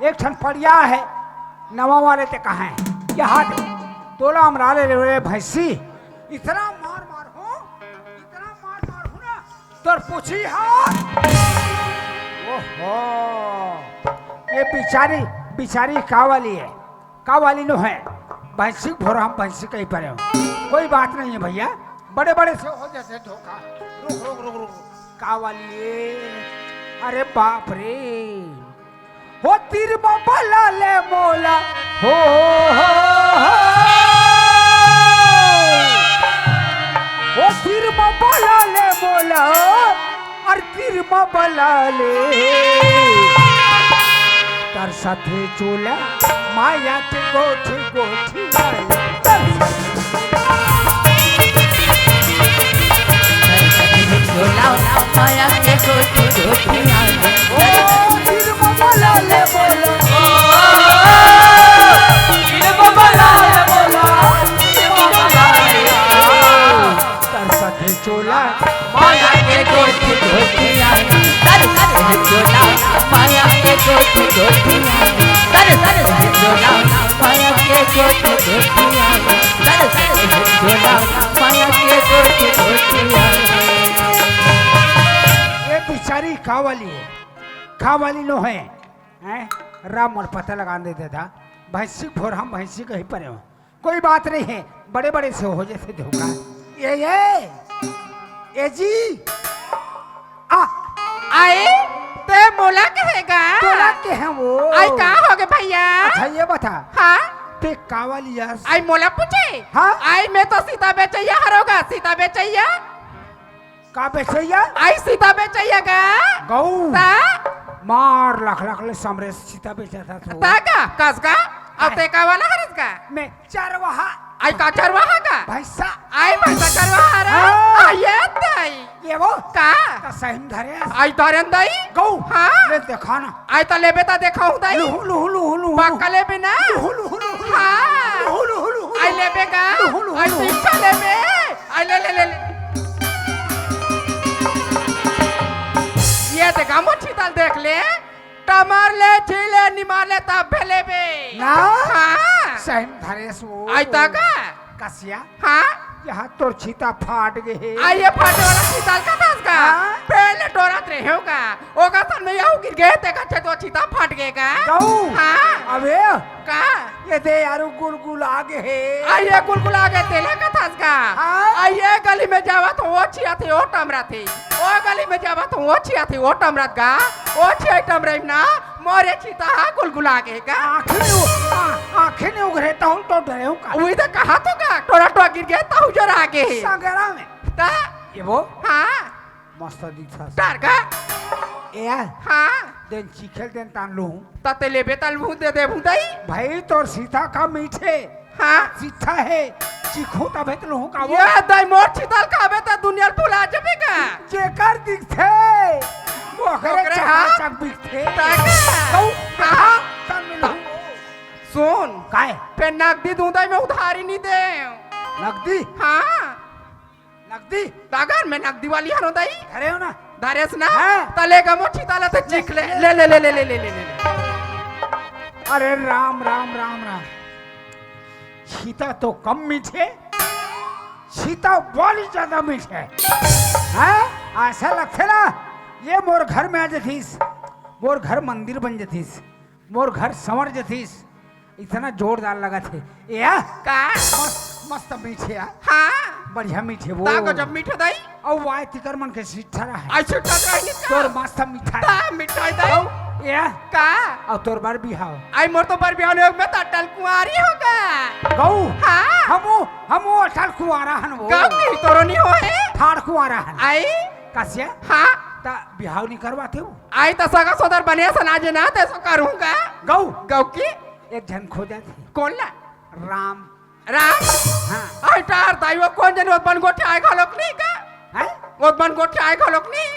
एक ठन पड़िया है नवा वाले ते कहा है कि हाथ तोला हमरा ले भैंसी इतना मार हूं ना तोर पूछी हाथ ओहो ये बिचारी का वाली नो है भैंसी भोरा हम भैंसी कहीं पर कोई बात नहीं है भैया बड़े से हो जाते धोखा रुक का वाली अरे बाप रे हो तीर बाबा ले मोला हो ओ तीर में बला ले बोला और तीर में बला ले तार साथे चोला माया के गोठी गोठी आए झोला माया के गोटी गोटी आए ओ तीर में बला ले बोला तार साथे चोला माया के गोटी गोटी आए सर सर झोला माया के गोटी गोटी आए सर सर झोला माया के गोटी गोटी आए सर सर झोला माया के गोटी गोटी आए ये बेचारी कावाली है कावाली नो है हैं राम और पता लगा देता था भैंसी भोर हम भैंसी कहीं पर हो कोई बात नहीं है बड़े बड़े से हो जैसे धोखा ये जी आ आए ते मोला कहेगा तोला के हैं वो आई का हो गए भैया अच्छा ये बता हाँ ते कावाली यार आई मोला पूछे हाँ? आई मैं तो सीता बेचैया हरोगा सीता बेचैया का बेचैया आई सीता बेचैया गौ ता मार लाख लाख ले समरे सीता बेचा था तो ता का कस का अब ते का वाला हरस का मैं चरवाहा आई का चरवाहा का भैंसा आई भैंसा चरवाहा रे हाँ। आई ये ताई ये वो का का सही धरे आई दरेन दाई गौ हाँ ले देखा ना आई तो लेबे ता देखाऊं दाई लुहु लुहु लुहु लुहु पक्का लेबे ना लुहु लुहु लुहु हाँ लुहु लुहु लुहु आई लेबेगा लुहु लुहु आई लुहु। पीछे लेबे आई ले ले ले ये देखा मोची दाल देख ले टमार ले छीले निमाले ता भेले बे ना हाँ सही धरे सो आई तका कसिया हाँ यहाँ तोर छीता फाट गए आई ये फाटे वाला सीताल का था उसका हाँ? पहले डोरात रहे होगा ओगा तन में याऊ गिर गए ते का तो छीता फाट गएगा गौ हाँ अबे का ये दे यारो गुलगुल आगे है आई ये कुलकुल आगे तेले का था उसका हाँ? आई ये गली में जावा तो वो छिया थी वो टमरा थी वो गली में जावा तो वो छिया थी वो टमरा का वो छिया टमरा ना मोरे छीता हा गुलगुल आगे का आंखें नहीं उगरे तो तो डरे हूँ का वही तो कहा तो का टोरा टोरा गिर गया ताऊ जरा आगे सागरा में ता ये वो हाँ मस्त दिखा डर का ए हाँ देन चिखल देन तान लूं तते ले बेतल भूत दे दे भूताई भाई तोर सीता का मीठे हाँ सीता है चिखो तबे तो लूं का वो ये दाई मोर छिताल खाबे त दुनिया भुला जबेगा जेकर दिखथे वो करे ओकरे हाँ? चक दिखथे ताका गौ हाँ तन में लूं सुन काय पे नकदी दूंदाई में उधारी नहीं दे नगदी हाँ नगदी तागर में नकदी वाली हरो दाई अरे हो ना दारेस ना हाँ। तलेगा मोर छिताला तो चिख ले ले ले ले ले ले ले ले ले अरे राम राम राम राम सीता तो कम मीठे सीता बहुत ज्यादा मीठे हैं ऐसा लगते ना ये मोर घर में आ जथीस मोर घर मंदिर बन जथीस मोर घर संवर जथीस इतना जोरदार लगा थे या का मस्त मस्त मीठे या हाँ बढ़िया मीठे वो ताको जब मीठा दाई और वाय तिकर मन के सीठा रहा है आई छुट्टा रही तोर का मस्त मीठा ता मिठाई दाई या का और तोर बार बिहाव आई मोर तो बर बिहाने में तटल कुंवारी होगा गौ हाँ हमो अटल कुआरा हन वो गाँव नहीं तोरो नहीं हो है ठाड़ कुआरा हन आई कसिया हाँ ता बिहाव नहीं करवाते हो आई तो सगा सोदर बने सनाजे ना ते सो करूंगा गौ गौ की एक जन खोजा थे कौन ला राम राम हाँ आई टार ताई वो कौन जन वो बन गोठे आए घलोक नहीं का हैं वो बन गोठे आए घलोक नहीं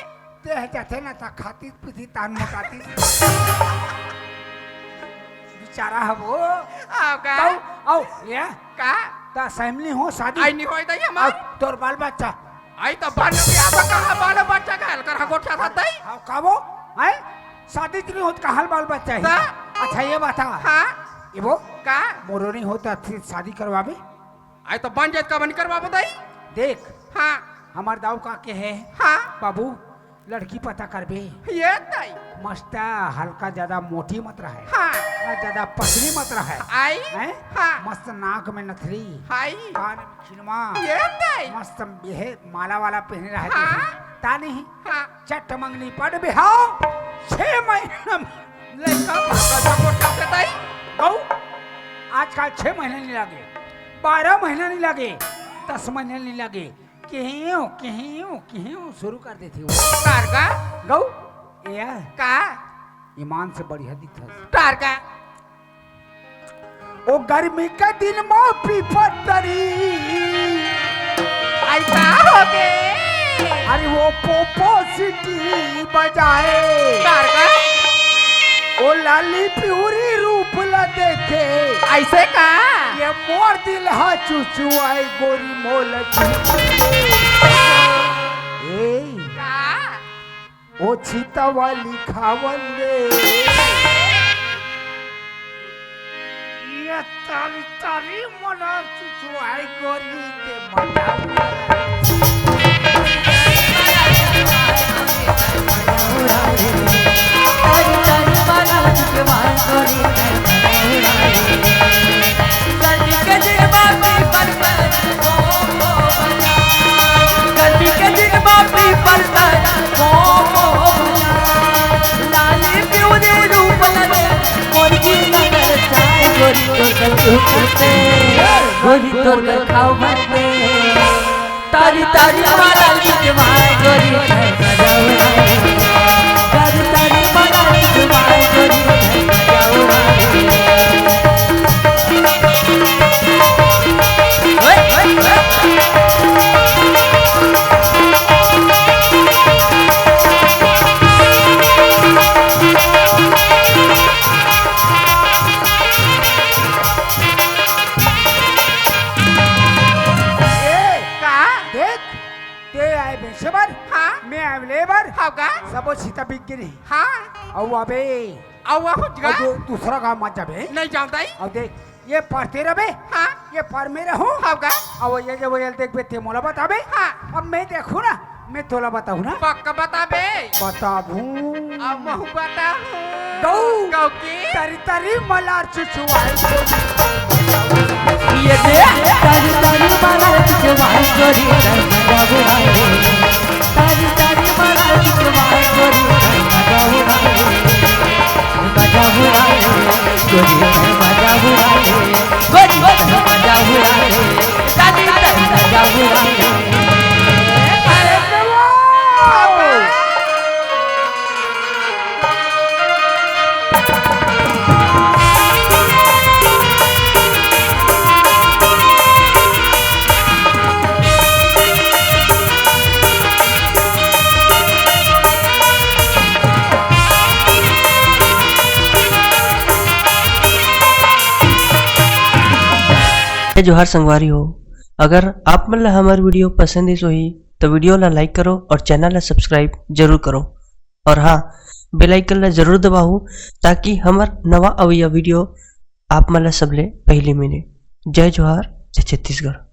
ते है जाते ना ता खाती पीती तान मोटाती बेचारा है वो आओ का गौ आओ या का ता फैमिली हो शादी आई नहीं होई दाई और हमार तोर बाल बच्चा आई तो बन के आप कहां बाल बच्चा का हल कर गोठा था दाई हाँ काबो हैं शादी नहीं होत कहाल बाल बच्चा है ता? अच्छा ये बता हाँ ये वो का मोरो नहीं होता फिर शादी करवावे आई तो बन जात का बन करवा बताई देख हाँ हमार दाऊ का के है हाँ बाबू लड़की पता करबे ये दाई मस्ता हल्का ज्यादा मोटी मत रहे हाँ ना ज्यादा पतली मत रहे आई हैं हाँ मस्त नाक में नथरी आई कान में खिलमा ये दाई मस्त ये माला वाला पहने रहे हाँ। ता नहीं हाँ चट मंगनी पड़ बिहाव 6 महीना में लड़का का गोठा से दाई गौ आजकल 6 महीने नहीं लगे, 12 महीना नहीं लगे, 10 महीने नहीं लगे, क्यों शुरू कर देती वो कार का गौ या का ईमान से बढ़िया दिखता कार का ओ गर्मी का दिन में पीपतरी ऐसा हो गए अरे वो पोपो सिटी बजाए कार का ओ लाली प्यूरी रूप ला देखे ऐसे का ये मोर दिल हा चुचुआई गोरी मोल ए का ओ छीता वाली खावन रे ये तारी तारी मना चुचुआई गोरी ते मना तारी तारी माला जुगवान गोरी गर्दी के दिन बापी पर गर्दी के दिन बापी पर लाली प्यूरी रूप लगे मुर्गी नगर चाय गोरी तो करते गोरी तो कर खाओ भरते तारी तारी माला जुगवान गोरी तारी तारी माला जुगवान गोरी सबो सीता बिक गिरी हाँ औ अबे औवा हो जगह दूसरा गाँव मत जाबे नहीं जानता ही अब देख ये पढ़ते रहे हाँ ये पर में रहूं होगा अब ये जो ये देख बे ते मोला बताबे हाँ अब मैं देखूं ना मैं तोला बताऊं ना पक्का बता बे बताबूं अब महू बता गौ गौ की तरी तरी मलार चुचुआई ये दे तारी तारी माला जुगवान गोरी तारी तारी माला जुगवान गोरी मजा हुआ गोरी मजा हुआ गोरी मजा हुआ तारी तारी मजा हुआ जोहार संगवारी हो। अगर आप मन ला हमार वीडियो पसंद ही तो वीडियो ला लाइक करो और चैनल ला सब्सक्राइब जरूर करो और हाँ बेल आइकन ला जरूर दबाओ ताकि हमार नवा अवैया वीडियो आप मन ला सबले पहले मिले। जय जोहार, जय छत्तीसगढ़।